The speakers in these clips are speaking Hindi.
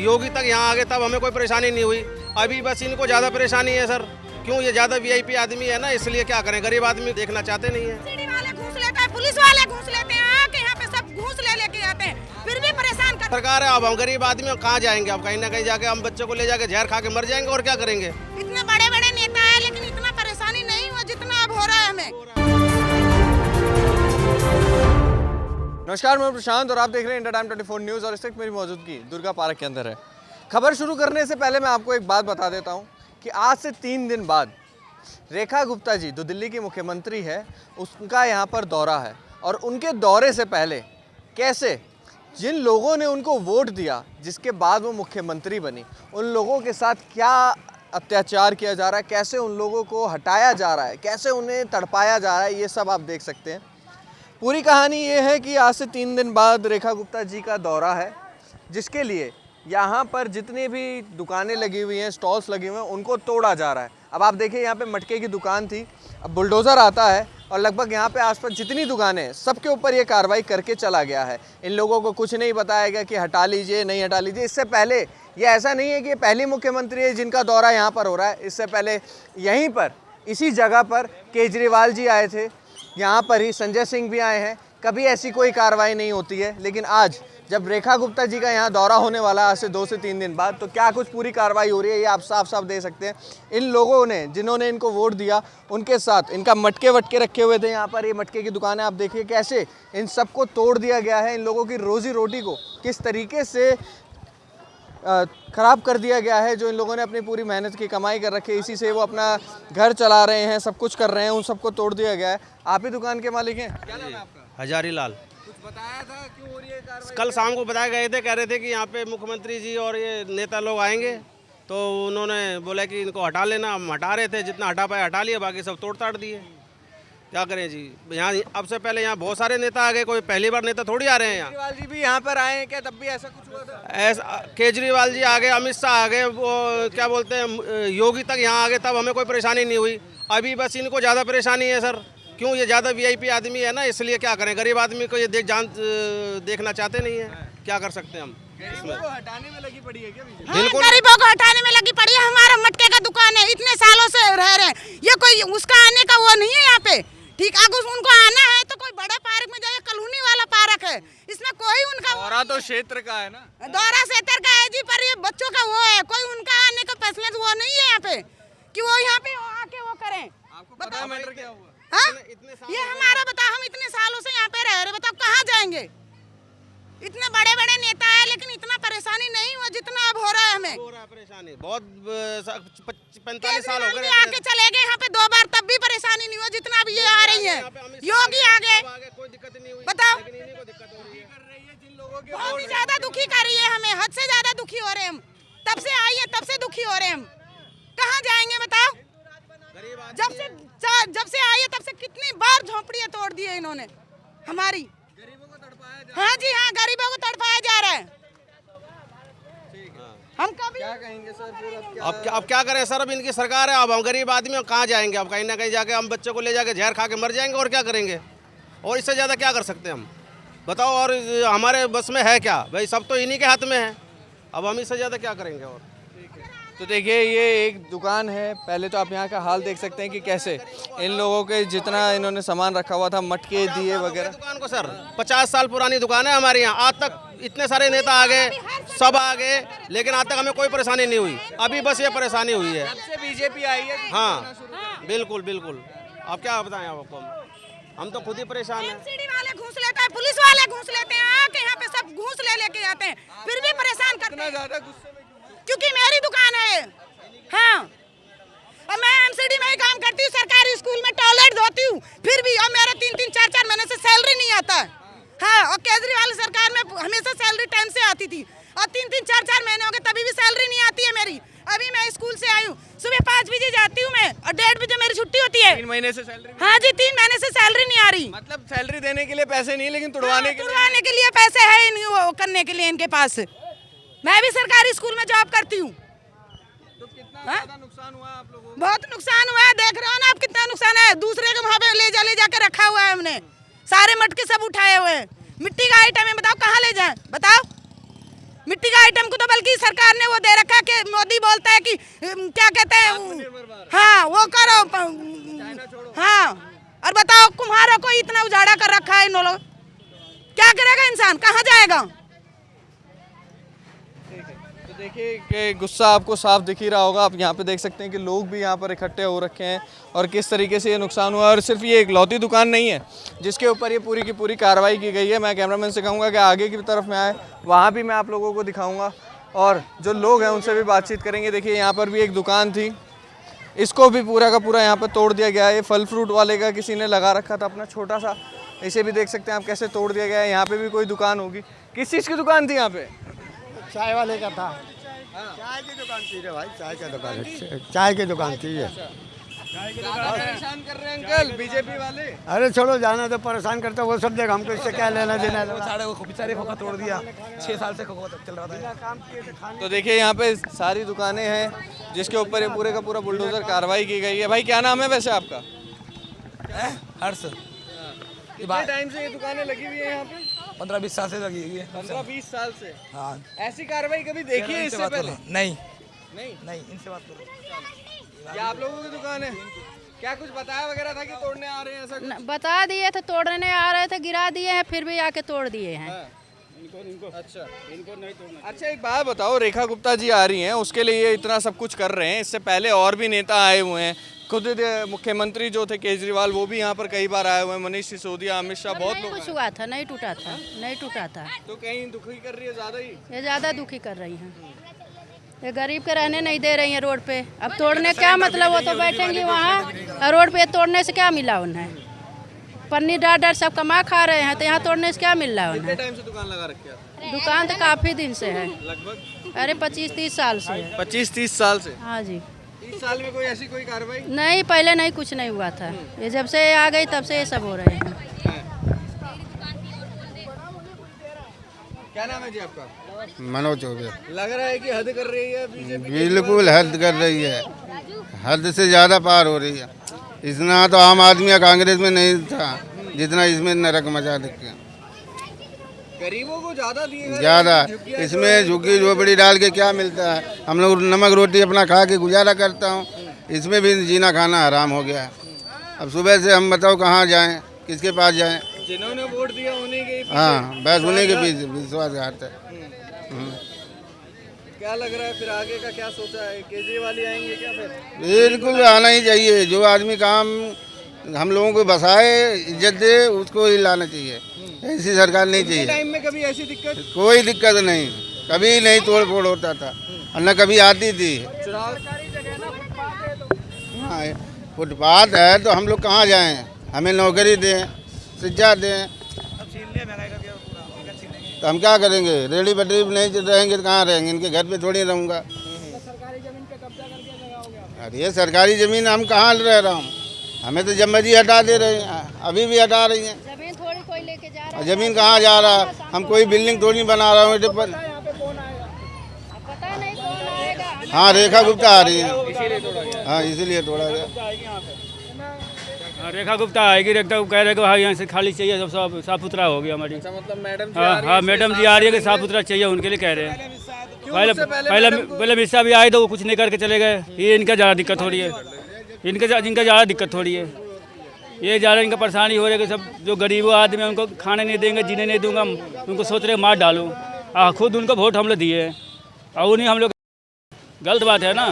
योगी तक यहाँ आ गए तब हमें कोई परेशानी नहीं हुई। अभी बस इनको ज़्यादा परेशानी है सर, क्यों ये ज़्यादा वीआईपी आदमी है ना, इसलिए क्या करें, गरीब आदमी देखना चाहते नहीं है। सीढ़ी वाले घूस लेते हैं, पुलिस वाले घूस लेते हैं, आके यहाँ पे सब घूस ले लेके आते हैं, फिर भी परेशान कर सरकार है, अब हम गरीब आदमी कहाँ जाएंगे, अब कहीं ना कहीं जाके हम बच्चों को ले जाके जहर खा के मर जाएंगे और क्या करेंगे। इतने बड़े बड़े नेता है लेकिन इतना परेशानी नहीं हुआ जितना अब हो रहा है हमें। नमस्कार, मैं प्रशांत और आप देख रहे हैं इंडिया टाइम 24 न्यूज़ और इस वक्त मेरी मौजूदगी दुर्गा पार्क के अंदर है। खबर शुरू करने से पहले मैं आपको एक बात बता देता हूं कि आज से 3 दिन बाद रेखा गुप्ता जी जो दिल्ली की मुख्यमंत्री है उनका यहां पर दौरा है और उनके दौरे से पहले कैसे जिन लोगों ने उनको वोट दिया जिसके बाद वो मुख्यमंत्री बनी उन लोगों के साथ क्या अत्याचार किया जा रहा है, कैसे उन लोगों को हटाया जा रहा है, कैसे उन्हें तड़पाया जा रहा है, ये सब आप देख सकते हैं। पूरी कहानी ये है कि आज से 3 दिन बाद रेखा गुप्ता जी का दौरा है जिसके लिए यहाँ पर जितनी भी दुकानें लगी हुई हैं, स्टॉल्स लगे हुए हैं, उनको तोड़ा जा रहा है। अब आप देखिए यहाँ पे मटके की दुकान थी, अब बुलडोज़र आता है और लगभग यहाँ पे आसपास जितनी दुकानें हैं सबके ऊपर ये कार्रवाई करके चला गया है। इन लोगों को कुछ नहीं बताया गया कि हटा लीजिए नहीं हटा लीजिए। इससे पहले ये ऐसा नहीं है कि ये पहली मुख्यमंत्री है जिनका दौरा यहाँ पर हो रहा है। इससे पहले यहीं पर इसी जगह पर केजरीवाल जी आए थे, यहाँ पर ही संजय सिंह भी आए हैं। कभी ऐसी कोई कार्रवाई नहीं होती है, लेकिन आज जब रेखा गुप्ता जी का यहाँ दौरा होने वाला है आज से 2 से 3 दिन बाद, तो क्या कुछ पूरी कार्रवाई हो रही है ये आप साफ साफ देख सकते हैं। इन लोगों ने जिन्होंने इनको वोट दिया उनके साथ इनका मटके वटके रखे हुए थे यहाँ पर, ये मटके की दुकान है, आप देखिए कैसे इन सबको तोड़ दिया गया है। इन लोगों की रोजी रोटी को किस तरीके से ख़राब कर दिया गया है। जो इन लोगों ने अपनी पूरी मेहनत की कमाई कर रखी है, इसी से वो अपना घर चला रहे हैं, सब कुछ कर रहे हैं, उन सबको तोड़ दिया गया है। आप ही दुकान के मालिक हैं? क्या नाम है आपका? हजारी लाल। कुछ बताया था क्यों हो रही है कार्रवाई? कल शाम को बताए गए थे, कह रहे थे कि यहाँ पे मुख्यमंत्री जी और ये नेता लोग आएंगे, तो उन्होंने बोला कि इनको हटा लेना। हम हटा रहे थे, जितना हटा पाए हटा लिया, बाकी सब तोड़ ताड़ दिए। क्या करें जी, यहाँ अब से पहले यहाँ बहुत सारे नेता आ गए, कोई पहली बार नेता थोड़ी आ रहे हैं यहाँ। केजरीवाल जी भी यहाँ पर आए हैं क्या? तब भी ऐसा कुछ हुआ था? ऐसा केजरीवाल जी आ गए, अमित शाह आ गए, वो क्या बोलते हैं योगी तक यहाँ आ गए तब हमें कोई परेशानी नहीं हुई। अभी बस इनको ज़्यादा परेशानी है सर, क्यों ये ज़्यादा वीआईपी आदमी है ना, इसलिए क्या करें, गरीब आदमी को ये देखना चाहते नहीं है। क्या कर सकते हैं हम इसमें? हटाने में लगी पड़ी है क्या? बिल्कुल गरीबों को हटाने में लगी पड़ी है। हमारा मटके का दुकान है, इतने सालों से रह रहे हैं, ये कोई उसका आने का वो नहीं है यहाँ पे। ठीक, अगर उनको आना है तो कोई बड़े पार्क में जाइए, कॉलोनी वाला पार्क है, इसमें कोई उनका दौरा तो क्षेत्र का है ना, दौरा क्षेत्र का है जी, पर ये बच्चों का वो है, कोई उनका आने का फैसला वो नहीं है यहाँ पे कि वो यहाँ पे आके वो करें। आपको पता है मैटर क्या हुआ? हाँ, ये हमारा बताओ, हम इतने सालों से यहाँ पे रह रहे, बताओ कहाँ जाएंगे। इतने बड़े बड़े नेता है लेकिन इतना परेशानी नहीं हुआ जितना अब हो रहा है हमें। हो रहा है परेशानी, बहुत 45 साल हो गए आके चले गए यहाँ पे 2 बार, तब भी परेशानी नहीं हुआ जितना अब ये आ रही है। योगी आ गए, कोई दिक्कत नहीं हुई, बताओ। लेकिन इन्हीं को दिक्कत हो रही है। जिन लोगों के बहुत ही ज्यादा दुखी कर रही है हमें, हद से ज्यादा दुखी हो रहे हैं हम। तब से आई है तब से दुखी हो रहे हैं हम, कहाँ जाएंगे बताओ। जब से आई है तब से कितनी बार झोंपड़ियाँ तोड़ दी है इन्होंने हमारी। गरीबों को तड़पाया जा, हाँ जी हाँ, गरीबों को तड़पाया जा रहा है। हम कभी क्या कहेंगे सर? फिर अब क्या करें सर, अब इनकी सरकार है, अब हम गरीब आदमी कहाँ जाएंगे, अब कहीं ना कहीं जाके हम बच्चों को ले जाके जहर खा के मर जाएंगे और क्या करेंगे, और इससे ज़्यादा क्या कर सकते हैं हम बताओ। और हमारे बस में है क्या भाई, सब तो इन्हीं के हाथ में है, अब हम इससे ज़्यादा क्या करेंगे। और तो देखिए ये एक दुकान है, पहले तो आप यहाँ का हाल देख सकते हैं कि कैसे इन लोगों के जितना इन्होंने सामान रखा हुआ था, मटके दिए वगैरह। दुकान को सर 50 साल पुरानी दुकान है हमारे यहाँ, आज तक इतने सारे नेता आ गए, सब आ गए, लेकिन आज तक हमें कोई परेशानी नहीं हुई। अभी बस ये परेशानी हुई है। से बीजेपी आई है। हाँ बिल्कुल बिल्कुल, अब क्या बताएं आपको, हम तो खुद ही परेशान हैं। सीढ़ी वाले घूस लेते हैं, पुलिस वाले घूस लेते हैं, आके यहाँ पे सब घूस ले लेके आते हैं, फिर भी परेशान करते हैं। ज्यादा गुस्से में क्योंकि मेरी दुकान है। हाँ, और मैं एमसीडी में ही काम करती हूँ, सरकारी स्कूल में टॉयलेट धोती हूँ, फिर भी और मेरा 3-3, 4-4 महीने से सैलरी नहीं आता है। हाँ, और केजरीवाल सरकार में हमेशा सैलरी टाइम से आती थी, और 3-3, 4-4 महीने हो गए तभी भी सैलरी नहीं आती है मेरी। अभी मैं स्कूल से आई हूँ, सुबह 5 बजे जाती हूँ मैं और 1:30 बजे मेरी छुट्टी होती है। 3 महीने से सैलरी? हाँ जी, 3 महीने से सैलरी नहीं आ रही। मतलब सैलरी देने के लिए पैसे नहीं, लेकिन तुड़वाने के लिए पैसे है करने के लिए इनके पास। मैं भी सरकारी स्कूल में जॉब करती हूँ। तो कितना ज्यादा नुकसान हुआ आप लोगों को? बहुत नुकसान हुआ है, देख रहे हो ना आप कितना नुकसान है। दूसरे के वहाँ पे ले जाके रखा हुआ है हमने, सारे मटके सब उठाए हुए हैं। मिट्टी का आइटम है, बताओ कहाँ ले जाएं, बताओ। मिट्टी का आइटम को तो बल्कि सरकार ने वो दे रखा कि मोदी बोलता है कि क्या कहते हैं, हाँ वो करो, हाँ। और बताओ कुम्हारों को इतना उजाड़ा कर रखा है इन लोगों, क्या करेगा इंसान, कहाँ जाएगा? तो देखिए कि गुस्सा आपको साफ दिख ही रहा होगा। आप यहाँ पे देख सकते हैं कि लोग भी यहाँ पर इकट्ठे हो रखे हैं और किस तरीके से ये नुकसान हुआ। और सिर्फ ये इकलौती दुकान नहीं है जिसके ऊपर ये पूरी की पूरी कार्रवाई की गई है। मैं कैमरामैन से कहूँगा कि आगे की तरफ में आए, वहाँ भी मैं आप लोगों को दिखाऊँगा और जो लोग हैं उनसे भी बातचीत करेंगे। देखिए यहाँ पर भी एक दुकान थी, इसको भी पूरा का पूरा यहाँ पर तोड़ दिया गया है। ये फल फ्रूट वाले का किसी ने लगा रखा था अपना छोटा सा, इसे भी देख सकते हैं आप कैसे तोड़ दिया गया है। यहाँ पे भी कोई दुकान होगी। किस चीज़ की दुकान थी यहाँ पे? चाय वाले का था। चाय की दुकान थी रे भाई, चाय की दुकान है, चाय की दुकान थी ये। परेशान कर रहे हैं अंकल बीजेपी वाले। अरे छोड़ो, जाना तो परेशान करते वो सब देगा, हमको इससे क्या लेना देना। सारे वो बेचारे खोखा तोड़ दिया, 6 साल से खोखा चल रहा था। तो देखिए यहाँ पे सारी दुकानें हैं जिसके ऊपर ये पूरे का पूरा बुलडोजर कार्रवाई की गई है। भाई क्या नाम है वैसे आपका? हर्ष। कितने टाइम से ये दुकानें लगी हुई है यहाँ पे? 15-20 साल से लगी हुई है। 15-20 साल से। हाँ। ऐसी कार्रवाई कभी देखी है इससे पहले? नहीं नहीं। नहीं, इनसे बात करो। ये आप लोगों की दुकान है, क्या कुछ बताया वगैरह था कि तोड़ने आ रहे हैं ऐसा कुछ? बता दिए थे, तोड़ने आ रहे थे, गिरा दिए हैं, फिर भी आके तोड़ दिए हैं। अच्छा, इनको नहीं तोड़ना। अच्छा एक बात बताओ, रेखा गुप्ता जी आ रही हैं, उसके लिए ये इतना सब कुछ कर रहे हैं। इससे पहले और भी नेता आए हुए हैं, खुद मुख्यमंत्री जो थे केजरीवाल वो भी यहाँ पर कई बार आए हुए हैं, मनीष सिसोदिया, अमित शाह, बहुत लोग कुछ हुआ था, नहीं टूटा था, नहीं टूटा था। तो कहीं दुखी कर रही है ज़्यादा ही? ये ज़्यादा दुखी कर रही हैं, ये गरीब के रहने नहीं दे रही हैं रोड पे। अब तोड़ने क्या मतलब, वो तो बैठेंगी वहाँ, रोड पे तोड़ने से क्या मिला उन्हें? पन्नी डाल डाल सब कमा खा रहे हैं, तो यहाँ तोड़ने से क्या मिल रहा है उन्हें? टाइम से दुकान लगा रखी है? दुकान तो काफ़ी दिन से है, लगभग अरे 25-30 साल से है। 25-30 साल से? हाँ जी। 30 साल में कोई ऐसी कोई कार्रवाई? नहीं, पहले नहीं, कुछ नहीं हुआ था। ये जब से आ गई तब से ये सब हो रहे हैं। क्या नाम है जी आपका? मनोज चौबे। लग रहा है कि हद कर रही है बीजेपी। बिल्कुल हद कर रही है, हद से ज़्यादा पार हो रही है। इतना तो आम आदमी या कांग्रेस में नहीं था जितना इसमें नरक मचा देखे। गरीबों को ज़्यादा दिए, ज़्यादा इसमें झुग्गी झोपड़ी डाल के क्या मिलता है? हम लोग नमक रोटी अपना खा के गुजारा करता हूँ, इसमें भी जीना खाना हराम हो गया। अब सुबह से हम बताओ कहाँ जाएं, किसके पास जाएं? जिन्होंने वोट दिया उन्हीं के पीछे। हाँ, बस उन्हीं के पीछे विश्वासघात है। क्या लग रहा है फिर आगे का क्या सोचा है? केजरीवाल ही आएंगे क्या फिर? बिल्कुल आना ही चाहिए। जो आदमी काम हम लोगों को बसाए, इज्जत दे, उसको ही लाना चाहिए। ऐसी सरकार नहीं चाहिए। टाइम में कभी ऐसी दिक्कत? कोई दिक्कत नहीं, कभी नहीं तोड़ फोड़ होता था और न कभी आती थी। चुनाव हाँ, फुटपाथ है तो हम लोग कहाँ जाएं? हमें नौकरी दें, शिक्षा दें, तो हम क्या करेंगे? रेडी पटरी नहीं रहेंगे तो कहाँ रहेंगे? इनके घर पे थोड़ी रहूँगा। अरे ये सरकारी ज़मीन हम कहाँ रह रहा हूँ? हमें तो जमजी हटा दे रहे हैं, अभी भी हटा रही हैं। जमीन थोड़ी कोई लेके जा रहा है, ज़मीन कहाँ जा रहा है? हम कोई बिल्डिंग थोड़ी बना रहा हूँ। पता नहीं कौन आएगा। हाँ, रेखा गुप्ता आ रही है। हाँ, इसीलिए तोड़ा गया। रेखा गुप्ता आएगी। रेखा कह रहे कि हाँ यहाँ से खाली चाहिए, सब सब साफ सुथरा हो गया हमारी। मतलब मैडम जी हाँ, मैडम जी आ रही है कि साफ सुथरा चाहिए, उनके लिए कह रहे हैं। पहले मिश्रा भी आए तो वो कुछ नहीं करके चले गए। ये इनका ज़्यादा दिक्कत हो रही है, इनका ज़्यादा दिक्कत हो रही है। ये ज़्यादा इनका परेशानी हो रही है कि सब जो गरीब आदमी उनको खाने नहीं देंगे, जीने नहीं दूंगा, उनको सोच रहे मार डालूँ। खुद उनको वोट हम लोग दिए और उन्हीं हम लोग, गलत बात है ना।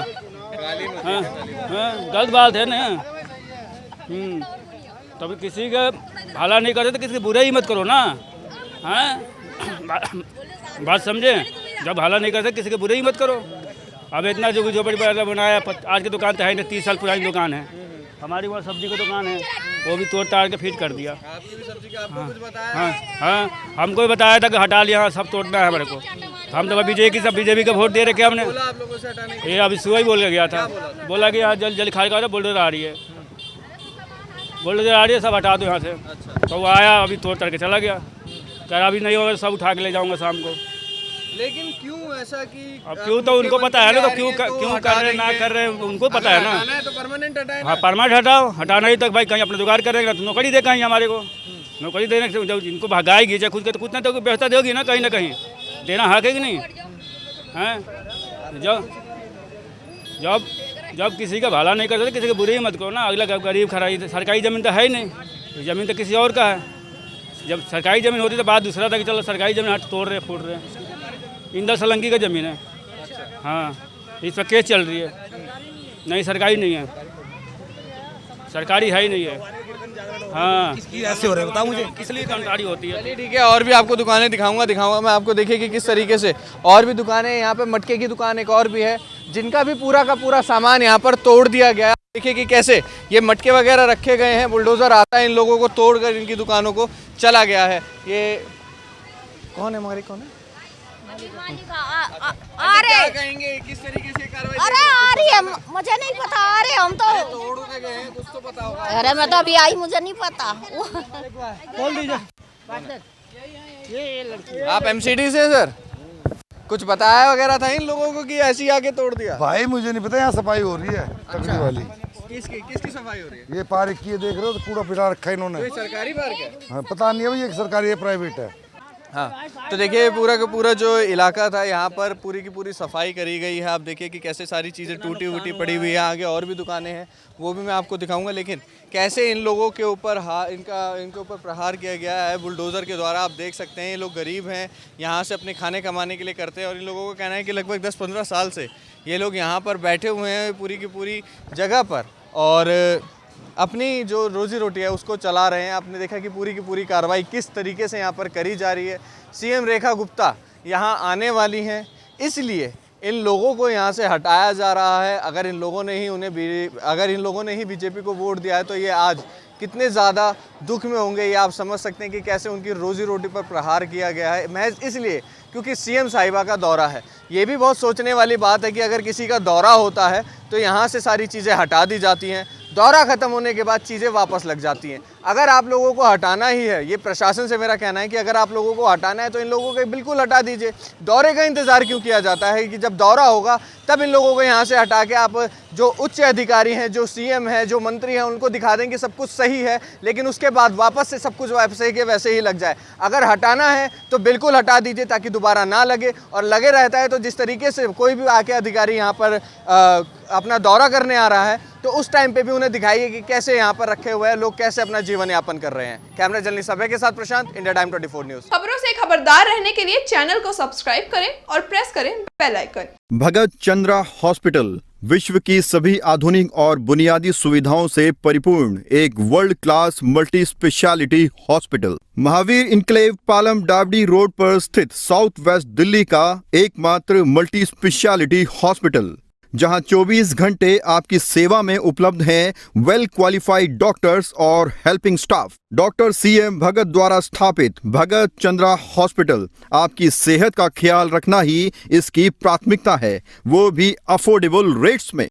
हाँ हाँ, गलत बात है ना। तभी किसी का भला नहीं करते तो किसी की बुराई ही मत करो ना। हाँ, बात समझे? जब भला नहीं करते किसी की बुराई ही मत करो। अब इतना जो झोपड़ी बनाया, आज की दुकान तो है नहीं, 30 साल पुरानी दुकान है हमारी। वहाँ सब्जी की दुकान है, वो भी तोड़ ताड़ के फीट कर दिया। आपकी भी सब्जी का आपको कुछ बताया? हाँ हाँ, हमको भी बताया था कि हटा लिया, सब तोड़ना है हमारे को। हम तो बीजेपी का वोट दे रहे क्या हमने? बोला आप लोगों से हटाने? ये अभी सुबह ही बोल के गया था, बोला कि यहाँ जल्दी खाली करो, बुलडोजर आ रही है, बुलडोजर आ रही है, सब हटा दो यहाँ से। तो वो आया, अभी तोड़ तड़ के चला गया, कह रहा अभी नहीं होगा सब उठा के ले जाऊँगा शाम को। लेकिन क्यों ऐसा कि अब क्यों तो उनको पता है ना, तो क्यों कर रहे ना कर रहे उनको पता है ना। हटाना है तो परमानेंट हटाए। हाँ, परमानेंट हटाओ, हटाना ही तक भाई कहीं अपना जुगाड़ करेंगे तो नौकरी दे कहीं हमारे को। नौकरी देने से जब इनको भगाएगी चाहे खुद के तो कुछ ना तो व्यवस्था देगी ना, कहीं देना हक है कि नहीं। हैं जब जब किसी का भला नहीं कर सकते, किसी का बुरे ही मत करो ना। अगला गरीब खराई सरकारी ज़मीन तो है ही नहीं, ज़मीन तो किसी और का है। जब सरकारी ज़मीन होती तो बात दूसरा था कि चलो सरकारी ज़मीन हाथ तोड़ रहे फूट रहे। इंदर सोलंकी का ज़मीन है, हाँ, इस पर केस चल रही है। नहीं सरकारी नहीं है, सरकारी है ही नहीं है। हाँ, किसकी ऐसे हो रहे हैं बताओ मुझे। किस लिए कंटारी होती है? चलिए ठीक है, और भी आपको दुकानें दिखाऊंगा मैं आपको। देखिए कि किस तरीके से और भी दुकानें, यहाँ पे मटके की दुकान एक और भी है जिनका भी पूरा का पूरा सामान यहाँ पर तोड़ दिया गया है। देखिए कि कैसे ये मटके वगैरह रखे गए हैं, बुलडोज़र आता है इन लोगों को तोड़कर इनकी दुकानों को चला गया है। ये कौन है, हमारी कौन है? अरे क्या कहेंगे, किस तरीके से कार्रवाई? अरे आ रही है, मुझे नहीं पता। अरे हम तो तोड़ के गए हैं, कुछ तो पता होगा। अरे मैं तो अभी आई, मुझे नहीं पता। बोल दीजिए। आप एमसीडी से सर, कुछ बताया वगैरह था इन लोगों को कि ऐसे ही आके तोड़ दिया? भाई मुझे नहीं पता, यहाँ सफाई हो रही है तकड़ी वाली। किसकी सफाई हो रही है? ये पार्क की देख रहे हो तो कूड़ा पिटा रखा है इन्होंने। ये सरकारी पार्क है? हाँ, पता नहीं है भाई ये सरकारी है प्राइवेट है। हाँ, तो देखिए पूरा का पूरा जो इलाका था यहाँ पर पूरी की पूरी सफाई करी गई है। आप देखिए कि कैसे सारी चीज़ें टूटी वूटी पड़ी हुई है। आगे और भी दुकानें हैं, वो भी मैं आपको दिखाऊंगा। लेकिन कैसे इन लोगों के ऊपर इनके ऊपर प्रहार किया गया है बुलडोज़र के द्वारा, आप देख सकते हैं। ये लोग गरीब हैं, यहाँ से अपने खाने कमाने के लिए करते हैं। और इन लोगों का कहना है कि लगभग 10-15 साल से ये लोग यहाँ पर बैठे हुए हैं पूरी की पूरी जगह पर, और अपनी जो रोज़ी रोटी है उसको चला रहे हैं। आपने देखा कि पूरी की पूरी कार्रवाई किस तरीके से यहाँ पर करी जा रही है। सीएम रेखा गुप्ता यहाँ आने वाली हैं, इसलिए इन लोगों को यहाँ से हटाया जा रहा है। अगर इन लोगों ने ही बीजेपी को वोट दिया है तो ये आज कितने ज़्यादा दुख में होंगे, ये आप समझ सकते हैं कि कैसे उनकी रोज़ी रोटी पर प्रहार किया गया है महज इसलिए क्योंकि सीएम साहिबा का दौरा है। ये भी बहुत सोचने वाली बात है कि अगर किसी का दौरा होता है तो यहाँ से सारी चीज़ें हटा दी जाती हैं, दौरा ख़त्म होने के बाद चीज़ें वापस लग जाती हैं। अगर आप लोगों को हटाना ही है, ये प्रशासन से मेरा कहना है कि अगर आप लोगों को हटाना है तो इन लोगों को बिल्कुल हटा दीजिए। दौरे का इंतज़ार क्यों किया जाता है कि जब दौरा होगा तब इन लोगों को यहाँ से हटा के आप जो उच्च अधिकारी हैं, जो सीएम है, जो मंत्री हैं, उनको दिखा दें कि सब कुछ सही है, लेकिन उसके बाद वापस से सब कुछ वैसे के वैसे ही लग जाए। अगर हटाना है तो बिल्कुल हटा दीजिए ताकि दोबारा ना लगे, और लगे रहता है तो जिस तरीके से कोई भी आके अधिकारी यहाँ पर अपना दौरा करने आ रहा है तो उस टाइम पे भी उन्हें दिखाइए कि कैसे यहाँ पर रखे हुए हैं लोग, कैसे अपना जीवन यापन कर रहे हैं। कैमरा जर्नलिस्ट सभ्य के साथ प्रशांत, इंडिया टाइम 24 न्यूज़। खबरों से खबरदार रहने के लिए चैनल को सब्सक्राइब करें और प्रेस करें बेल आइकन। भगत चंद्रा हॉस्पिटल विश्व की सभी आधुनिक और बुनियादी सुविधाओं से परिपूर्ण एक world class multi speciality hospital, Mahavir enclave Palam Dabri road पर स्थित साउथ वेस्ट दिल्ली का एकमात्र मल्टी स्पेशलिटी हॉस्पिटल, जहां 24 घंटे आपकी सेवा में उपलब्ध हैं वेल क्वालिफाइड डॉक्टर्स और हेल्पिंग स्टाफ। डॉक्टर सीएम भगत द्वारा स्थापित भगत चंद्रा हॉस्पिटल आपकी सेहत का ख्याल रखना ही इसकी प्राथमिकता है, वो भी अफोर्डेबल रेट्स में।